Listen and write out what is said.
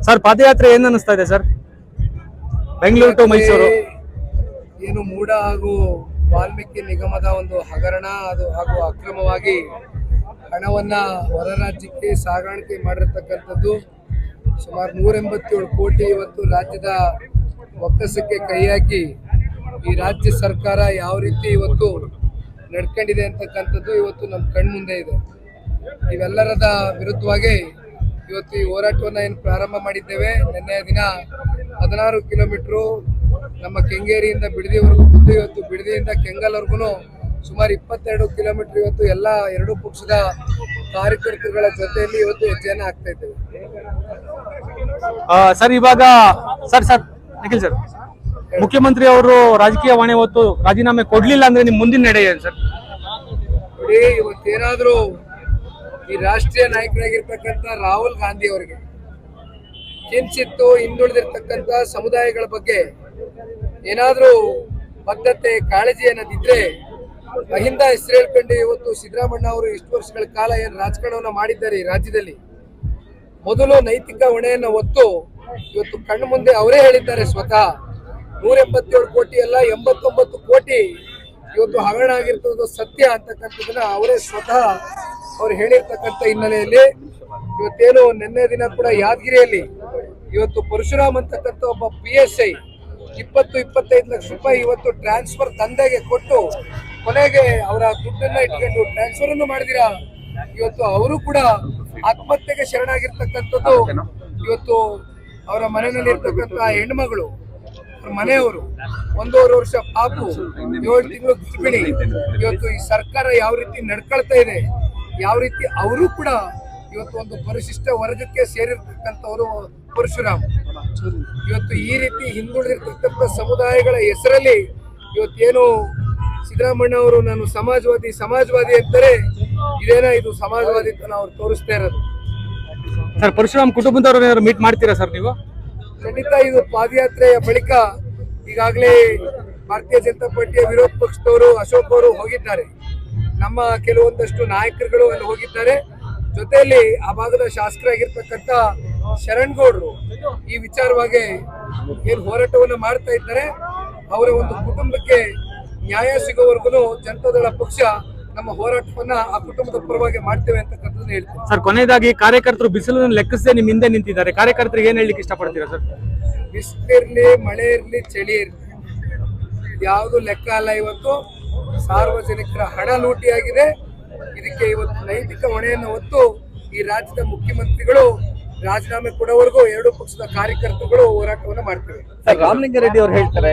Sir ಪಾದಯಾತ್ರೆ ಏನ್ ಅನಿಸ್ತಾ ಇದೆ ಸರ್? ಬೆಂಗಳೂರು ಟು ಮೈಸೂರು ಏನು ಮೂಡ ಹಾಗೂ ವಾಲ್ಮೀಕಿ ನಿಗಮದ ಒಂದು ಹಗರಣ ಅದು ಹಾಗೂ ಅಕ್ರಮವಾಗಿ ಹಣವನ್ನ ಹೊರ ರಾಜ್ಯಕ್ಕೆ ಸಾಗಾಣಿಕೆ ಮಾಡಿರ್ತಕ್ಕಂಥದ್ದು ಸುಮಾರು 187 ಕೋಟಿ ಇವತ್ತು ರಾಜ್ಯದ ಒಕ್ಕಸಕ್ಕೆ ಕೈ ಹಾಕಿ ಈ ರಾಜ್ಯ ಸರ್ಕಾರ ಯಾವ ರೀತಿ ಇವತ್ತು ನಡ್ಕೊಂಡಿದೆ ಅಂತಕ್ಕಂಥದ್ದು ಇವತ್ತು ನಮ್ಮ ಕಣ್ಮುಂದೆ ಇದೆ. ಇವೆಲ್ಲರದ ವಿರುದ್ಧವಾಗಿ ಇವತ್ತು ಈ ಹೋರಾಟವನ್ನು ಏನು ಪ್ರಾರಂಭ ಮಾಡಿದ್ದೇವೆ. ನಿನ್ನೆಯ ದಿನ 16 ಕಿಲೋಮೀಟರ್ ನಮ್ಮ ಕೆಂಗೇರಿಯಿಂದ ಬಿಡದಿವರೆಗೂ ಇವತ್ತು ಬಿಡದಿಯಿಂದ ಕೆಂಗಲ್ವರೆಗೂ ಸುಮಾರು 22 ಕಿಲೋಮೀಟರ್ ಇವತ್ತು ಎಲ್ಲ ಎರಡೂ ಪಕ್ಷದ ಕಾರ್ಯಕರ್ತರುಗಳ ಜೊತೆಯಲ್ಲಿ ಇವತ್ತು ಹೆಜ್ಜೆಯನ್ನು ಹಾಕ್ತಾ ಇದ್ದೇವೆ. ಸರ್ ಇವಾಗ ಸರ್ ನಿಖಿಲ್ ಸರ್, ಮುಖ್ಯಮಂತ್ರಿ ಅವರು ರಾಜಕೀಯ ಹೊಣೆ ಹೊತ್ತು ರಾಜೀನಾಮೆ ಕೊಡ್ಲಿಲ್ಲ ಅಂದ್ರೆ ನಿಮ್ ಮುಂದಿನ ನಡೆ ಏನು ಸರ್? ನೋಡಿ, ಇವತ್ತೇನಾದ್ರೂ ಈ ರಾಷ್ಟ್ರೀಯ ನಾಯಕರಾಗಿರ್ತಕ್ಕಂಥ ರಾಹುಲ್ ಗಾಂಧಿ ಅವರಿಗೆ ಕಿಂಚಿತ್ತು ಹಿಂದುಳಿದಿರ್ತಕ್ಕಂಥ ಸಮುದಾಯಗಳ ಬಗ್ಗೆ ಏನಾದ್ರೂ ಬದ್ಧತೆ ಕಾಳಜಿ ಅನ್ನೋದಿದ್ರೆ ಅಹಿಂದ ಹೆಸರು ಹೇಳ್ಕೊಂಡು ಇವತ್ತು ಸಿದ್ದರಾಮಣ್ಣ ಅವರು ಇಷ್ಟು ವರ್ಷಗಳ ಕಾಲ ಏನು ರಾಜಕಾರಣವನ್ನ ಮಾಡಿದ್ದಾರೆ ಈ ರಾಜ್ಯದಲ್ಲಿ, ಮೊದಲು ನೈತಿಕ ಹೊಣೆಯನ್ನು ಹೊತ್ತು ಇವತ್ತು ಕಣ್ಣು ಮುಂದೆ ಅವರೇ ಹೇಳಿದ್ದಾರೆ. ಸ್ವತಃ 187 ಕೋಟಿ ಅಲ್ಲ 89 ಕೋಟಿ ಇವತ್ತು ಹಗರಣ ಆಗಿರ್ತದ್ದು ಸತ್ಯ ಅಂತಕ್ಕಂಥದನ್ನ ಅವರೇ ಸ್ವತಃ ಅವ್ರು ಹೇಳಿರ್ತಕ್ಕಂಥ ಹಿನ್ನೆಲೆಯಲ್ಲಿ ಇವತ್ತೇನು ನಿನ್ನೆ ದಿನ ಕೂಡ ಯಾದಗಿರಿಯಲ್ಲಿ ಇವತ್ತು ಪರಶುರಾಮ್ ಅಂತಕ್ಕಂಥ ಒಬ್ಬ PSI 20-25 ಲಕ್ಷ ರೂಪಾಯಿ ಇವತ್ತು ಟ್ರಾನ್ಸ್ಫರ್ ದಂಧೆಗೆ ಕೊಟ್ಟು ಕೊನೆಗೆ ಅವರ ದುಡ್ಡನ್ನ ಇಟ್ಕೊಂಡು ಟ್ರಾನ್ಸ್ಫರ್ ಅನ್ನು ಮಾಡಿದಿರಾ ಇವತ್ತು ಅವರು ಕೂಡ ಆತ್ಮಹತ್ಯೆಗೆ ಶರಣಾಗಿರ್ತಕ್ಕಂಥದ್ದು. ಇವತ್ತು ಅವರ ಮನೆಯಲ್ಲಿ ಇರ್ತಕ್ಕಂಥ ಹೆಣ್ಮಗಳು, ಮನೆಯವರು, 1.5 ವರ್ಷ ಪಾಪು, 7 ತಿಂಗಳು ಗರ್ಭಿಣಿ. ಇವತ್ತು ಈ ಸರ್ಕಾರ ಯಾವ ರೀತಿ ನಡ್ಕೊಳ್ತಾ ಇದೆ, ಯಾವ ರೀತಿ ಅವರು ಕೂಡ ಇವತ್ತು ಒಂದು ಪರಿಶಿಷ್ಟ ವರ್ಗಕ್ಕೆ ಸೇರಿರ್ತಕ್ಕಂಥವರು ಪರಶುರಾಮ್. ಇವತ್ತು ಈ ರೀತಿ ಹಿಂದುಳಿದಿರ್ತಕ್ಕಂಥ ಸಮುದಾಯಗಳ ಹೆಸರಲ್ಲಿ ಇವತ್ತೇನು ಸಿದ್ದರಾಮಣ್ಣ ಅವರು ನಾನು ಸಮಾಜವಾದಿ ಅಂತಾರೆ, ಇದೇನ ಇದು ಸಮಾಜವಾದಿ ಅಂತ ನಾವು ತೋರಿಸ್ತಾ ಇರೋದು. ಸರ್ ಪರಶುರಾಮ್ ಕುಟುಂಬದವರು ಮೀಟ್ ಮಾಡ್ತೀರಾ ಸರ್ ನೀವು? ಖಂಡಿತ ಇದು ಪಾದಯಾತ್ರೆಯ ಬಳಿಕ ಈಗಾಗಲೇ ಭಾರತೀಯ ಜನತಾ ಪಾರ್ಟಿಯ ವಿರೋಧ ಪಕ್ಷದವರು ಅಶೋಕ್ ಅವರು ಹೋಗಿದ್ದಾರೆ, ನಮ್ಮ ಕೆಲವೊಂದಷ್ಟು ನಾಯಕರುಗಳು ಅಲ್ಲಿ ಹೋಗಿದ್ದಾರೆ. ಜೊತೆಯಲ್ಲಿ ಆ ಭಾಗದ ಶಾಸಕರಾಗಿರ್ತಕ್ಕಂಥ ಶರಣ್ಗೌಡರು ಈ ವಿಚಾರವಾಗಿ ಏನು ಹೋರಾಟವನ್ನು ಮಾಡ್ತಾ ಇದ್ದಾರೆ, ಅವರ ಒಂದು ಕುಟುಂಬಕ್ಕೆ ನ್ಯಾಯ ಸಿಗೋವರೆಗೂ ಜನತಾದಳ ಪಕ್ಷ ನಮ್ಮ ಹೋರಾಟವನ್ನ ಆ ಕುಟುಂಬದ ಪರವಾಗಿ ಮಾಡ್ತೇವೆ ಅಂತಕ್ಕಂಥದ್ದು ಹೇಳ್ತೀವಿ. ಸರ್ ಕೊನೆಯದಾಗಿ ಕಾರ್ಯಕರ್ತರು ಬಿಸಿಲನ್ನು ಲೆಕ್ಕಿಸದೆ ನಿಮ್ ಹಿಂದೆ ನಿಂತಿದ್ದಾರೆ, ಕಾರ್ಯಕರ್ತರಿಗೆ ಏನ್ ಹೇಳಲಿಕ್ಕೆ ಇಷ್ಟಪಡ್ತೀರಾ ಸರ್? ಬಿಸಿಲಿರ್ಲಿ, ಮಳೆ ಇರ್ಲಿ, ಚಳಿ ಇರ್ಲಿ, ಯಾವುದು ಲೆಕ್ಕ ಅಲ್ಲ. ಇವತ್ತು ಸಾರ್ವಜನಿಕರ ಹಣ ಲೂಟಿಯಾಗಿದೆ. ಇದಕ್ಕೆ ಇವತ್ತು ನೈತಿಕ ಹೊಣೆಯನ್ನು ಹೊತ್ತು ಈ ರಾಜ್ಯದ ಮುಖ್ಯಮಂತ್ರಿಗಳು ರಾಜೀನಾಮೆ ಕೊಡೋವರೆಗೂ ಎರಡೂ ಪಕ್ಷದ ಕಾರ್ಯಕರ್ತರುಗಳು ಹೋರಾಟವನ್ನು ಮಾಡ್ತೇವೆ. ರಾಮಲಿಂಗಾರೆಡ್ಡಿ ಅವರು ಹೇಳ್ತಾರೆ